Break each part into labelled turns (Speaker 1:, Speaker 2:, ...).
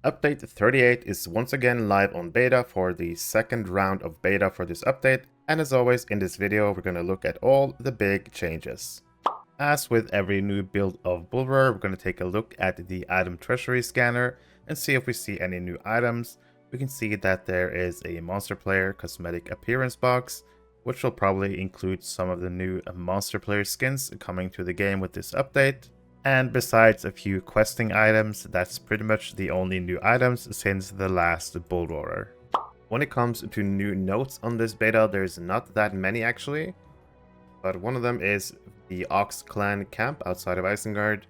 Speaker 1: Update 38 is once again live on beta for the second round of beta for this update, and as always in this video we're going to look at all the big changes. As with every new build of Bulwer, we're going to take a look at the Itemtreasury scanner and see if we see any new items. We can see that there is a monster player cosmetic appearance box, which will probably include some of the new monster player skins coming to the game with this update. And besides a few questing items, that's pretty much the only new items since the last Bull Roarer. When it comes to new notes on this beta, there's not that many actually, but one of them is the Ox Clan camp outside of Isengard.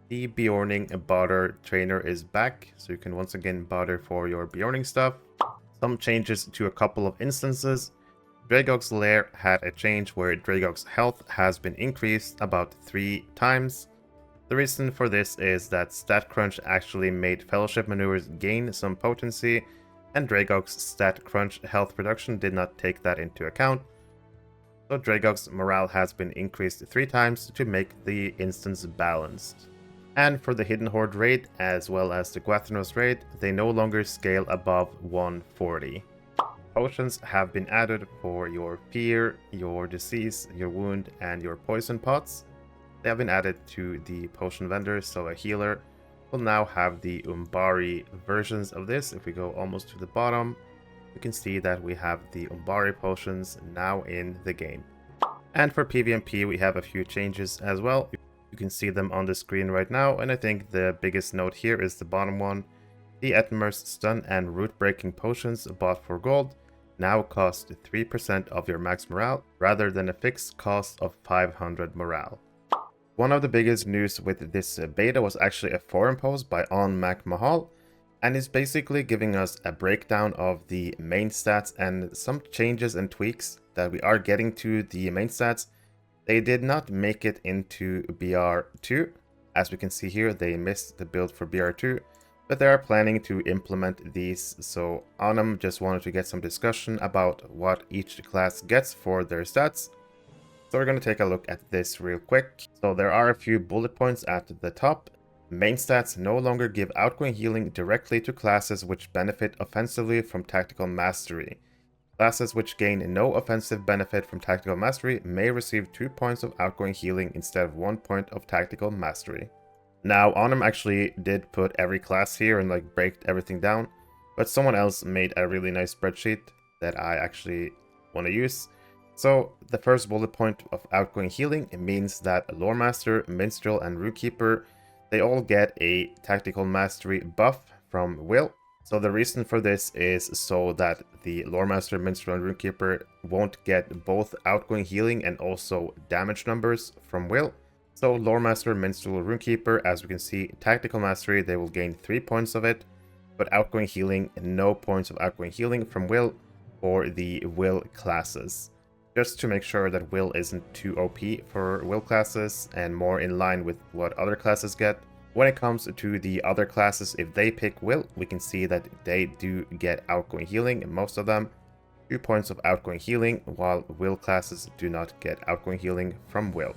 Speaker 1: The Beorning barter trainer is back, so you can once again barter for your Beorning stuff. Some changes to a couple of instances. Dragog's lair had a change where Dragog's health has been increased about 3 times. The reason for this is that Stat Crunch actually made Fellowship maneuvers gain some potency, and Dragog's Stat Crunch health production did not take that into account. So Dragog's morale has been increased 3 times to make the instance balanced. And for the Hidden Horde raid, as well as the Guathnos raid, they no longer scale above 140. Potions have been added for your fear, your disease, your wound, and your poison pots. They have been added to the potion vendor, so a healer will now have the Umbari versions of this. If we go almost to the bottom, you can see that we have the Umbari potions now in the game. And for PvMP, we have a few changes as well. You can see them on the screen right now, and I think the biggest note here is the bottom one. The Etmer's stun and root breaking potions bought for gold now cost 3% of your max morale, rather than a fixed cost of 500 morale. One of the biggest news with this beta was actually a forum post by On Mac Mahal, and it's basically giving us a breakdown of the main stats and some changes and tweaks that we are getting to the main stats. They did not make it into BR2. As we can see here, they missed the build for BR2, but they are planning to implement these, so Onum just wanted to get some discussion about what each class gets for their stats. So we're going to take a look at this real quick. So there are a few bullet points at the top. Main stats no longer give outgoing healing directly to classes which benefit offensively from tactical mastery. Classes which gain no offensive benefit from tactical mastery may receive 2 points of outgoing healing instead of 1 point of tactical mastery. Now, Onum actually did put every class here and break everything down, but someone else made a really nice spreadsheet that I actually want to use. So the first bullet point of outgoing healing, it means that Lore Master, Minstrel, and rune-keeper, they all get a tactical mastery buff from Will. So the reason for this is so that the Lore Master, Minstrel, and rune-keeper won't get both outgoing healing and also damage numbers from Will. So Lore Master, Minstrel, rune-keeper, as we can see, tactical mastery, they will gain 3 points of it, but outgoing healing, no points of outgoing healing from Will for the Will classes. Just to make sure that Will isn't too OP for Will classes and more in line with what other classes get. When it comes to the other classes, if they pick Will, we can see that they do get outgoing healing, most of them. 2 points of outgoing healing, while Will classes do not get outgoing healing from Will.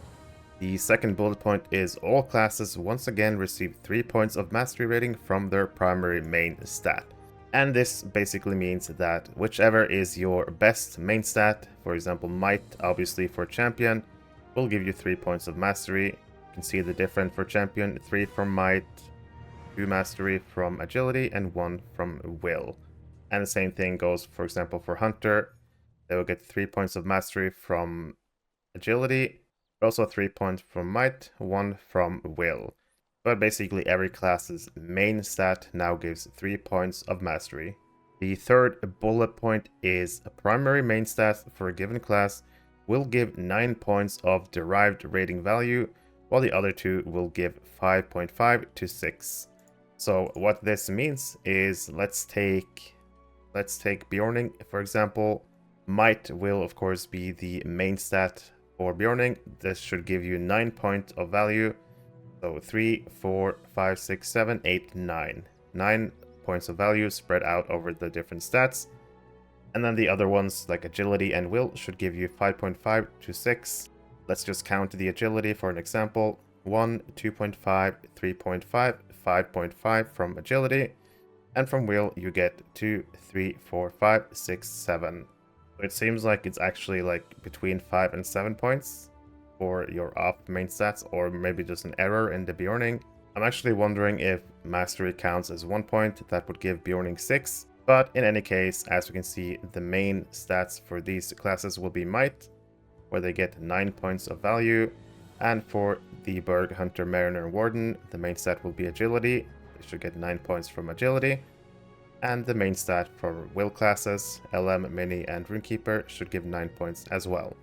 Speaker 1: The second bullet point is all classes once again receive 3 points of mastery rating from their primary main stat. And this basically means that whichever is your best main stat, for example might, obviously for champion, will give you 3 points of mastery. You can see the difference for champion, 3 from might, 2 mastery from agility, and 1 from will. And the same thing goes, for example, for hunter. They will get 3 points of mastery from agility, but also 3 points from might, 1 from will. But basically every class's main stat now gives 3 points of mastery. The third bullet point is a primary main stat for a given class will give 9 points of derived rating value, while the other two will give 5.5 to 6. So what this means is, let's take Beorning, for example. Might will of course be the main stat for Beorning. This should give you 9 points of value. So 3, 4, 5, 6, 7, 8, 9. 9 points of value spread out over the different stats. And then the other ones, like agility and will, should give you 5.5 to 6. Let's just count the agility for an example. 1, 2.5, 3.5, 5.5 from agility. And from wheel, you get 2, 3, 4, 5, 6, 7. So it seems like it's actually like between 5 and 7 points for your off main stats, or maybe just an error in the Beorning. I'm actually wondering if mastery counts as 1 point. That would give Beorning 6. But in any case, as we can see, the main stats for these classes will be might, where they get 9 points of value. And for the Berg, Hunter, Mariner, and Warden, the main stat will be agility. They should get 9 points from agility. And the main stat for will classes, LM, Mini, and rune-keeper should give 9 points as well.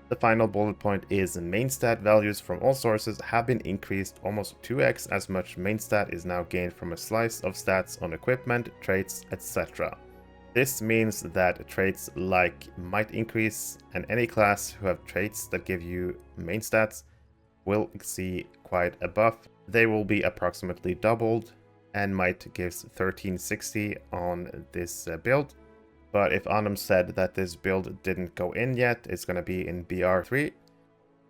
Speaker 1: The final bullet point is main stat values from all sources have been increased almost 2x as much main stat is now gained from a slice of stats on equipment, traits, etc. This means that traits like might increase, and any class who have traits that give you main stats will see quite a buff. They will be approximately doubled, and might gives 1360 on this build. But if Anum said that this build didn't go in yet, it's going to be in BR3,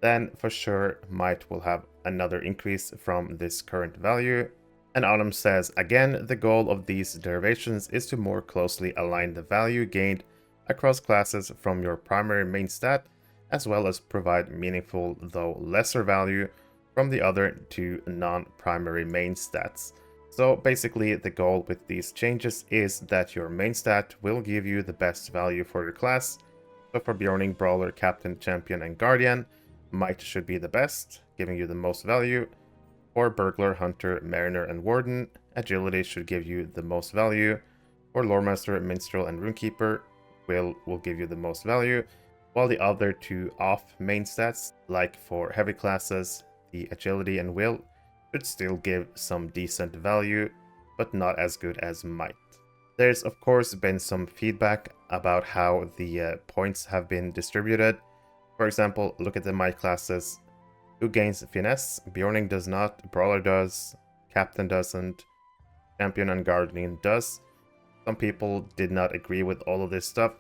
Speaker 1: then for sure might will have another increase from this current value. And Anum says, again, the goal of these derivations is to more closely align the value gained across classes from your primary main stat, as well as provide meaningful though lesser value from the other two non-primary main stats. So basically the goal with these changes is that your main stat will give you the best value for your class. So for Beorning, Brawler, Captain, Champion, and Guardian, Might should be the best, giving you the most value. For Burglar, Hunter, Mariner, and Warden, Agility should give you the most value. For Loremaster, Minstrel, and Rune-keeper, Will give you the most value. While the other two off main stats, like for heavy classes, the Agility and Will, should still give some decent value, but not as good as Might. There's of course been some feedback about how the points have been distributed. For example, look at the Might classes. Who gains Finesse? Beorning does not, Brawler does, Captain doesn't, Champion and Guardian does. Some people did not agree with all of this stuff,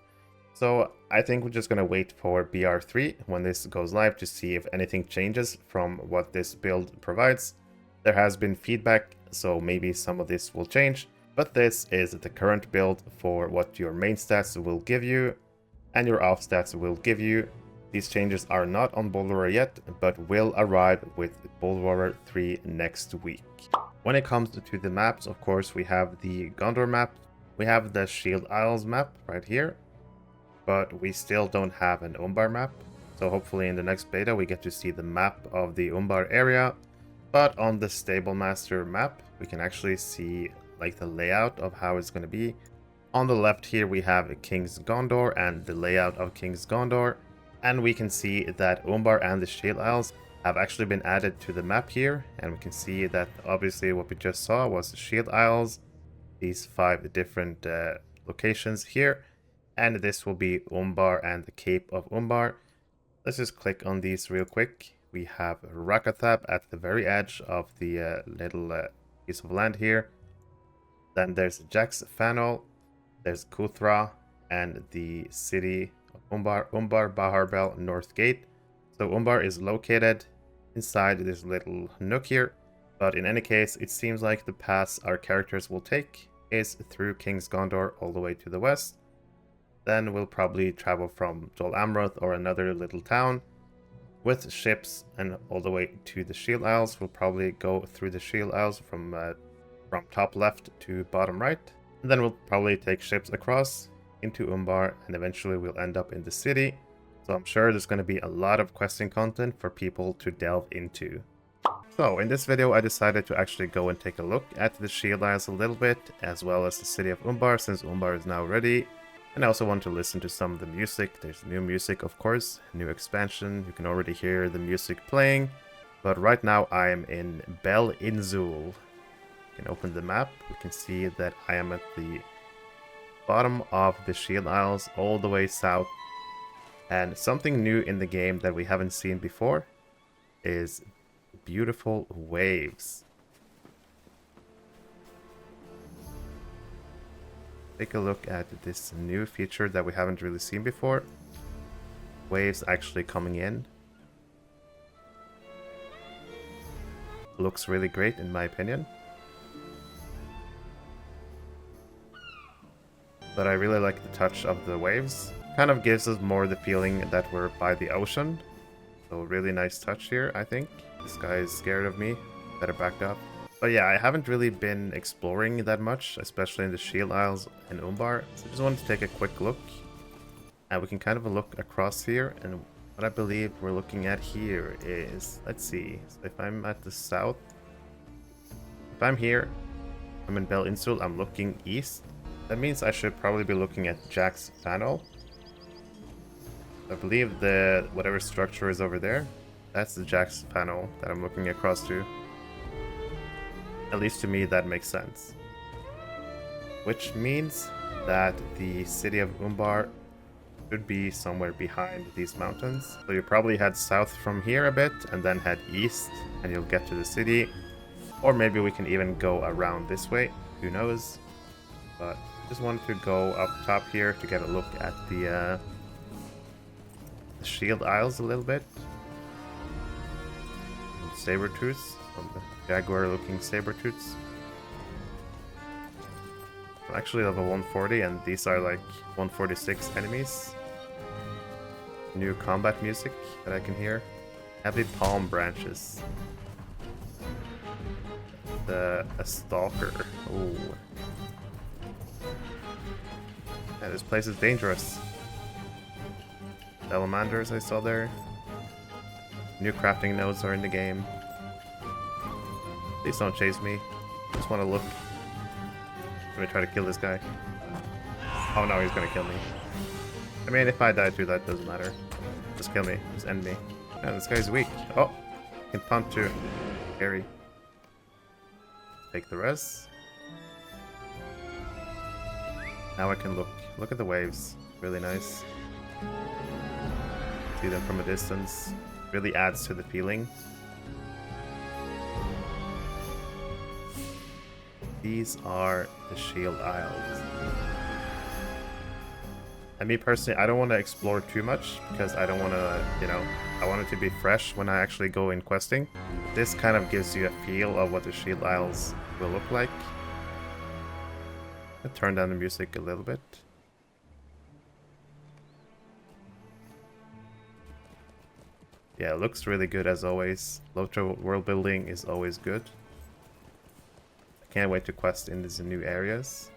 Speaker 1: so I think we're just going to wait for BR3 when this goes live to see if anything changes from what this build provides. There has been feedback, so maybe some of this will change, but this is the current build for what your main stats will give you and your off stats will give you. These changes are not on Bull Roarer yet, but will arrive with Bull Roarer 3 next week. When it comes to the maps, of course, we have the Gondor map, we have the Shield Isles map right here, but we still don't have an Umbar map. So hopefully in the next beta we get to see the map of the Umbar area. But on the Stable Master map, we can actually see like the layout of how it's going to be. On the left here we have King's Gondor and the layout of King's Gondor. And we can see that Umbar and the Shield Isles have actually been added to the map here. And we can see that obviously what we just saw was the Shield Isles, these 5 different locations here. And this will be Umbar and the Cape of Umbar. Let's just click on these real quick. We have Rakathab at the very edge of the little piece of land here. Then there's Jax Fanol, there's Kuthra, and the city of Umbar, Baharbel North Gate. So Umbar is located inside this little nook here. But in any case, it seems like the path our characters will take is through King's Gondor all the way to the west. Then we'll probably travel from Dol Amroth or another little town with ships and all the way to the Shield Isles. We'll probably go through the Shield Isles from top left to bottom right. And then we'll probably take ships across into Umbar and eventually we'll end up in the city. So I'm sure there's going to be a lot of questing content for people to delve into. So in this video I decided to actually go and take a look at the Shield Isles a little bit, as well as the city of Umbar, since Umbar is now ready. And I also want to listen to some of the music. There's new music, of course, new expansion. You can already hear the music playing. But right now I am in Bel Inzul. You can open the map. We can see that I am at the bottom of the Shield Isles, all the way south. And something new in the game that we haven't seen before is beautiful waves. Take a look at this new feature that we haven't really seen before. Waves actually coming in. Looks really great in my opinion. but I really like the touch of the waves. Kind of gives us more the feeling that we're by the ocean. So really nice touch here, I think. This guy is scared of me. Better back up. But yeah, I haven't really been exploring that much, especially in the Shield Isles and Umbar. So I just wanted to take a quick look. And we can kind of look across here. And what I believe we're looking at here is, let's see. So if I'm at the south, if I'm here, I'm in Bel Insul, I'm looking east. That means I should probably be looking at Jack's Funnel. I believe the whatever structure is over there, that's the Jack's Funnel that I'm looking across to. At least to me, that makes sense. Which means that the city of Umbar should be somewhere behind these mountains. So you probably head south from here a bit and then head east and you'll get to the city. Or maybe we can even go around this way, who knows. But just wanted to go up top here to get a look at the Shield Isles a little bit. Saber-tooths, some jaguar-looking saber-tooths. I'm actually level 140, and these are like 146 enemies. New combat music that I can hear. Heavy palm branches. A stalker. Oh. Yeah, this place is dangerous. Salamanders I saw there. New crafting nodes are in the game. Please don't chase me. Just want to look. I'm gonna try to kill this guy. Oh no, he's gonna kill me. I mean, if I die too, that doesn't matter. Just kill me. Just end me. Yeah, this guy's weak. Oh, he can punt too. Scary. Take the res. Now I can look. Look at the waves. Really nice. See them from a distance. Really adds to the feeling. These are the Shield Isles. And me personally, I don't want to explore too much because I don't want to, you know, I want it to be fresh when I actually go in questing. This kind of gives you a feel of what the Shield Isles will look like. I'll turn down the music a little bit. Yeah, it looks really good as always. LOTRO world building is always good. I can't wait to quest in these new areas.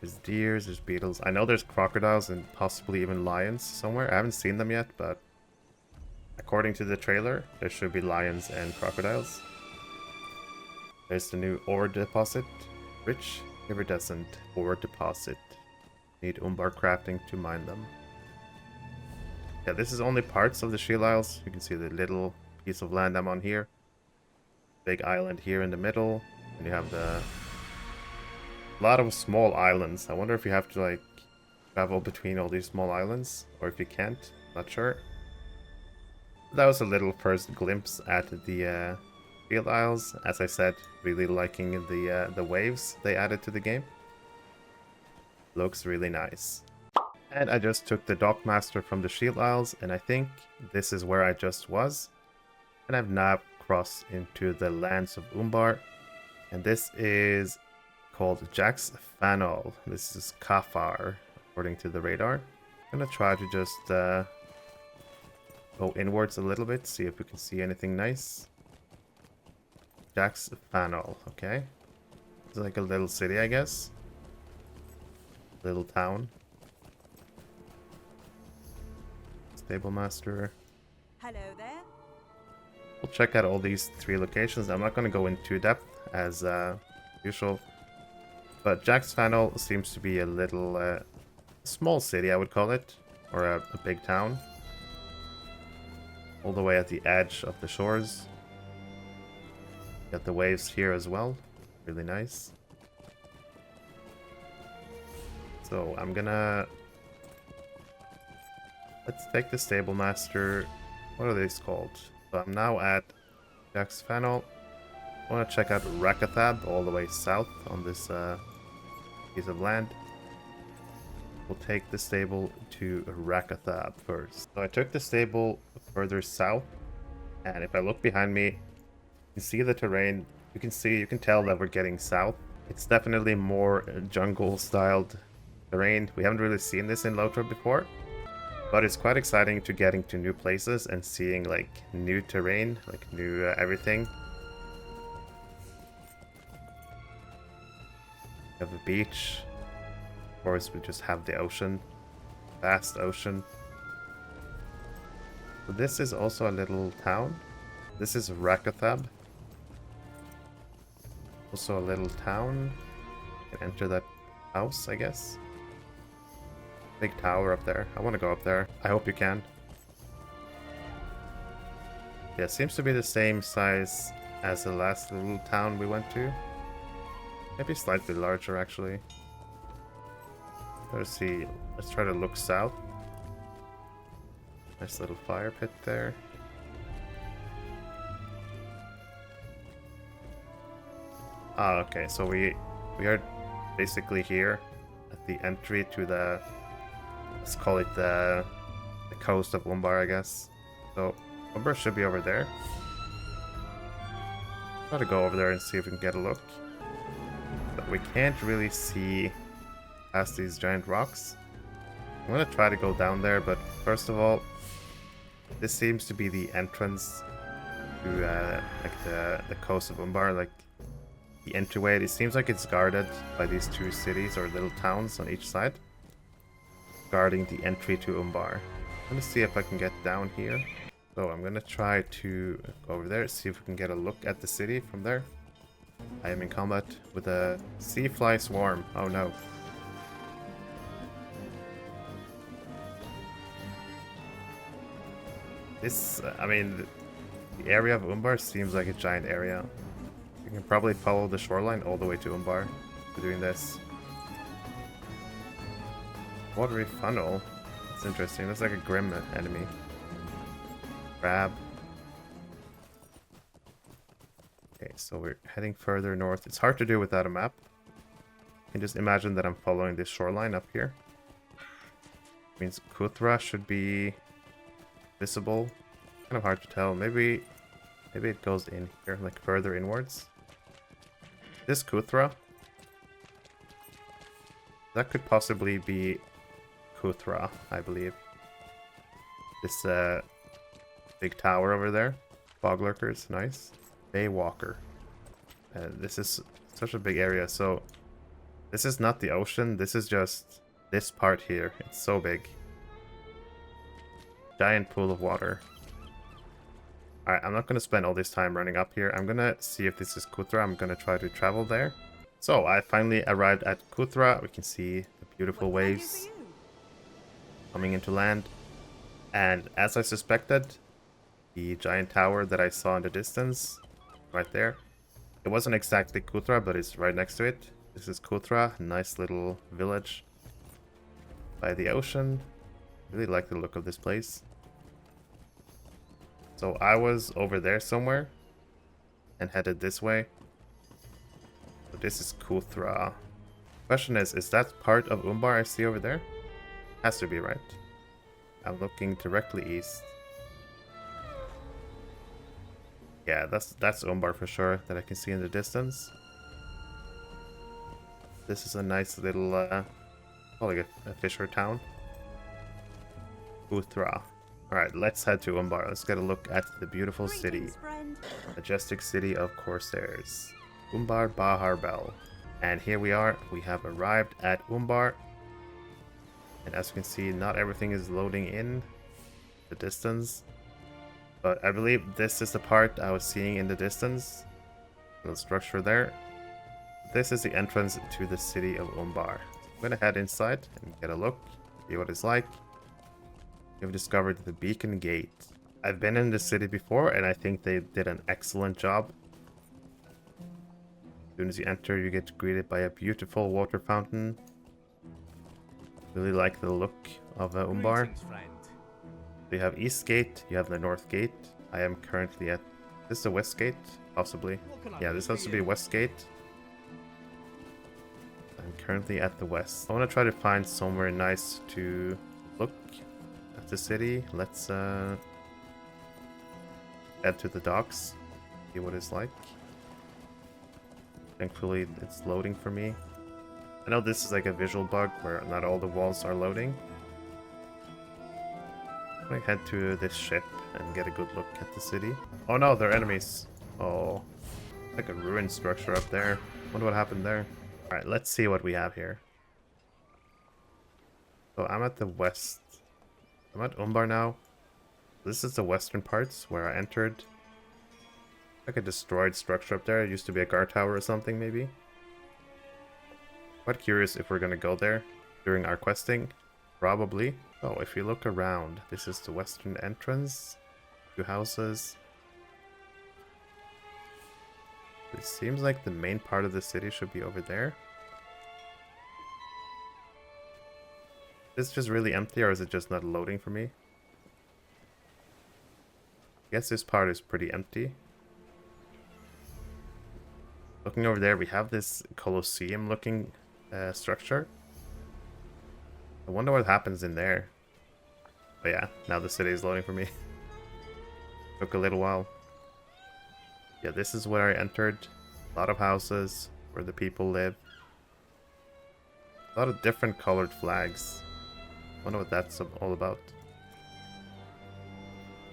Speaker 1: There's deers, there's beetles. I know there's crocodiles and possibly even lions somewhere. I haven't seen them yet, but according to the trailer, there should be lions and crocodiles. There's the new ore deposit. Rich, iridescent ore deposit. Need Umbar crafting to mine them. Yeah, this is only parts of the Shield Isles. You can see the little piece of land I'm on here. Big island here in the middle. And you have the... a lot of small islands. I wonder if you have to, like, travel between all these small islands. Or if you can't. Not sure. That was a little first glimpse at the Shield Isles. As I said, really liking the waves they added to the game. Looks really nice. And I just took the Dockmaster from the Shield Isles, and I think this is where I just was. And I've now crossed into the lands of Umbar. And this is called Jack's Funnel. This is Kafar, according to the radar. I'm gonna try to just go inwards a little bit, see if we can see anything nice. Jack's Funnel, okay. It's like a little city, I guess. Little town. Stable Master.
Speaker 2: Hello there.
Speaker 1: We'll check out all these 3 locations. I'm not going to go into depth as usual, but Jack's Funnel seems to be a little small city, I would call it, or a big town, all the way at the edge of the shores. Got the waves here as well, really nice. So I'm gonna... let's take the Stable Master. What are these called? So I'm now at Jack's Funnel. I want to check out Rakathab all the way south on this piece of land. We'll take the stable to Rakathab first. So I took the stable further south, and if I look behind me, you can see the terrain. You can tell that we're getting south. It's definitely more jungle-styled terrain. We haven't really seen this in LOTRO before, but it's quite exciting to getting to new places and seeing like new terrain, like new everything. We have a beach. Of course, we just have the ocean, vast ocean. So this is also a little town. This is Rakathab. Also a little town. You can enter that house, I guess. Big tower up there. I want to go up there. I hope you can. Yeah, it seems to be the same size as the last little town we went to. Maybe slightly larger, actually. Let's see. Let's try to look south. Nice little fire pit there. Ah, okay, so we are basically here at the entry to the, let's call it the coast of Umbar, I guess. So Umbar should be over there. Try to go over there and see if we can get a look. But we can't really see past these giant rocks. I'm gonna try to go down there, but first of all, this seems to be the entrance to like the coast of Umbar, like the entryway. It seems like it's guarded by these two cities or little towns on each side, guarding the entry to Umbar. I'm gonna see if I can get down here. So I'm gonna try to go over there, see if we can get a look at the city from there. I am in combat with a sea fly swarm. Oh no. This, I mean, the area of Umbar seems like a giant area. You can probably follow the shoreline all the way to Umbar for doing this. Watery funnel. That's interesting. That's like a grim enemy. Crab. Okay, so we're heading further north. It's hard to do without a map. You can just imagine that I'm following this shoreline up here. Means Kuthra should be visible. Kind of hard to tell. Maybe it goes in here, like further inwards. This Kuthra, that could possibly be Kuthra, I believe. This big tower over there. Fog lurkers, nice. Baywalker. This is such a big area. So this is not the ocean. This is just this part here. It's so big. Giant pool of water. Alright, I'm not going to spend all this time running up here. I'm going to see if this is Kuthra. I'm going to try to travel there. So I finally arrived at Kuthra. We can see the beautiful waves coming into land. And as I suspected, the giant tower that I saw in the distance, right there, it wasn't exactly Kuthra, but it's right next to it. This is Kuthra, nice little village by the ocean. Really like the look of this place. So I was over there somewhere and headed this way. So this is Kuthra. Question is that part of Umbar I see over there? Has to be, right? I'm looking directly east. Yeah, that's Umbar for sure, that I can see in the distance. This is a nice little, probably a fisher town. Kuthra. Alright, let's head to Umbar. Let's get a look at the beautiful city. Majestic city of Corsairs. Umbar Bahar Bel. And here we are. We have arrived at Umbar. And as you can see, not everything is loading in the distance. But I believe this is the part I was seeing in the distance. Little structure there. This is the entrance to the city of Umbar. I'm gonna head inside and get a look, see what it's like. We've discovered the Beacon Gate. I've been in this city before and I think they did an excellent job. As soon as you enter, you get greeted by a beautiful water fountain. Really like the look of Umbar. You have East Gate, you have the North Gate. I am currently at... This is the West Gate? Possibly. Yeah, this has to be West Gate. I'm currently at the West. I want to try to find somewhere nice to look at the city. Let's head to the docks. See what it's like. Thankfully, it's loading for me. I know this is like a visual bug where not all the walls are loading. I'm gonna head to this ship and get a good look at the city. Oh no, they're enemies. Oh, like a ruined structure up there. Wonder what happened there. Alright, let's see what we have here. So I'm at the west. I'm at Umbar now. This is the western parts where I entered. Like a destroyed structure up there. It used to be a guard tower or something, maybe. Quite curious if we're gonna go there during our questing. Probably. Oh, if you look around, this is the western entrance. Two houses. It seems like the main part of the city should be over there. Is it just really empty, or is it just not loading for me? I guess this part is pretty empty. Looking over there, we have this Colosseum looking structure. I wonder what happens in there. But yeah, now the city is loading for me. Took a little while. Yeah, this is where I entered. A lot of houses where the people live. A lot of different colored flags. Wonder what that's all about.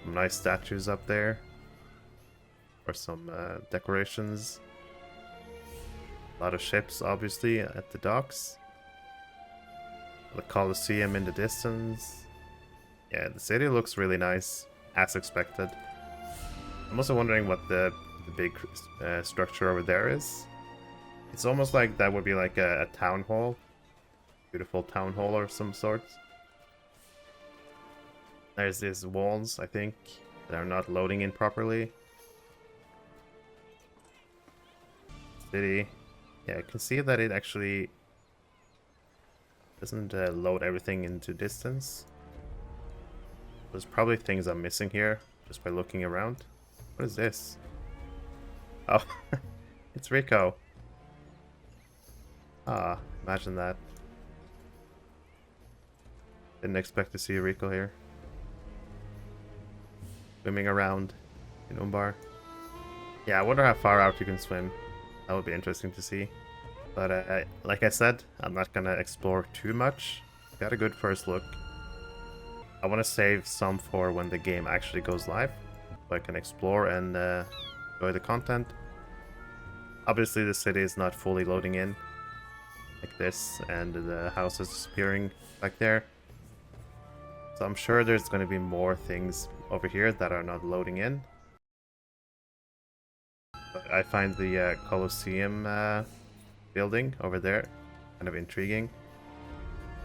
Speaker 1: Some nice statues up there. Or some decorations. A lot of ships, obviously, at the docks. The Colosseum in the distance. Yeah, the city looks really nice, as expected. I'm also wondering what the big structure over there is. It's almost like that would be like a town hall. Beautiful town hall or some sort. There's these walls, I think, that are not loading in properly. City. Yeah, I can see that it actually doesn't load everything into distance. There's probably things I'm missing here just by looking around. What is this? Oh, it's Rico. Ah, imagine that. Didn't expect to see Rico here. Swimming around in Umbar. Yeah, I wonder how far out you can swim. That would be interesting to see. But like I said, I'm not gonna explore too much. Got a good first look. I want to save some for when the game actually goes live, so I can explore and enjoy the content. Obviously the city is not fully loading in, like this, and the house is disappearing back there. So I'm sure there's going to be more things over here that are not loading in. But I find the Colosseum building over there kind of intriguing,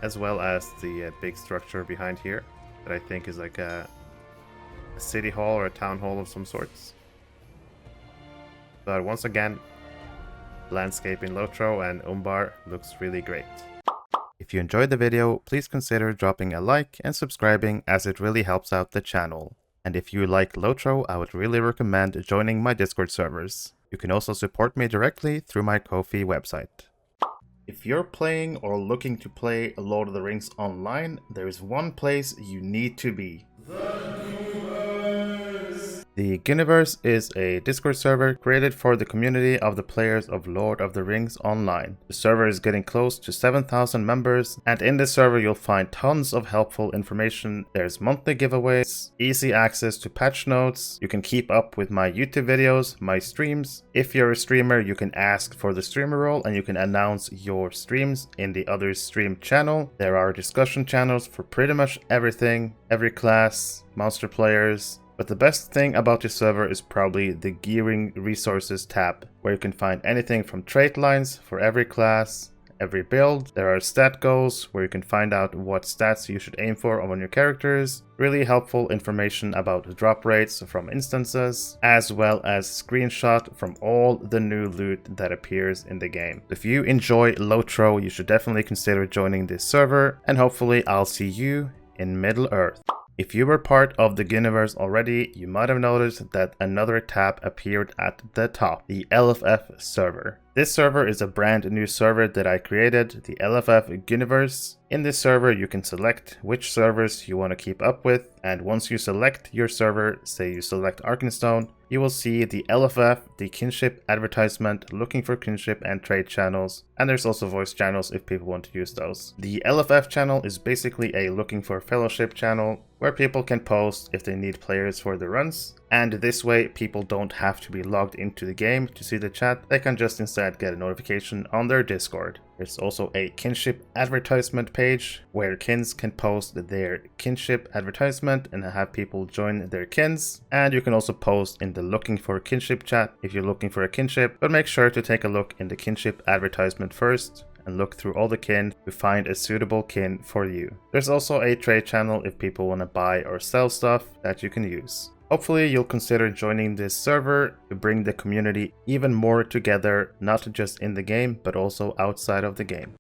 Speaker 1: as well as the big structure behind here that I think is like a city hall or a town hall of some sorts. But once again, landscape in LOTRO and Umbar looks really great. If you enjoyed the video, please consider dropping a like and subscribing, as it really helps out the channel. And if you like LOTRO, I would really recommend joining my Discord servers. You can also support me directly through my Ko-fi website. If you're playing or looking to play Lord of the Rings online, there is one place you need to be. The Ghyniverse is a Discord server created for the community of the players of Lord of the Rings Online. The server is getting close to 7,000 members, and in this server you'll find tons of helpful information. There's monthly giveaways, easy access to patch notes, you can keep up with my YouTube videos, my streams. If you're a streamer, you can ask for the streamer role and you can announce your streams in the other stream channel. There are discussion channels for pretty much everything, every class, monster players. But the best thing about this server is probably the Gearing Resources tab, where you can find anything from trait lines for every class, every build. There are stat goals, where you can find out what stats you should aim for on your characters. Really helpful information about drop rates from instances, as well as screenshot from all the new loot that appears in the game. If you enjoy LOTRO, you should definitely consider joining this server, and hopefully I'll see you in Middle-earth. If you were part of the Ghyniverse already, you might have noticed that another tab appeared at the top, the LFF server. This server is a brand new server that I created, the LFF Ghyniverse. In this server, you can select which servers you want to keep up with, and once you select your server, say you select Arkenstone, you will see the LFF, the kinship advertisement, looking for kinship and trade channels, and there's also voice channels if people want to use those. The LFF channel is basically a looking for fellowship channel where people can post if they need players for the runs, and this way people don't have to be logged into the game to see the chat, they can just instead get a notification on their Discord. There's also a kinship advertisement page where kins can post their kinship advertisement and have people join their kins, and you can also post in the looking for kinship chat if you're looking for a kinship, but make sure to take a look in the kinship advertisement first and look through all the kin to find a suitable kin for you. There's also a trade channel if people want to buy or sell stuff that you can use. Hopefully you'll consider joining this server to bring the community even more together, not just in the game, but also outside of the game.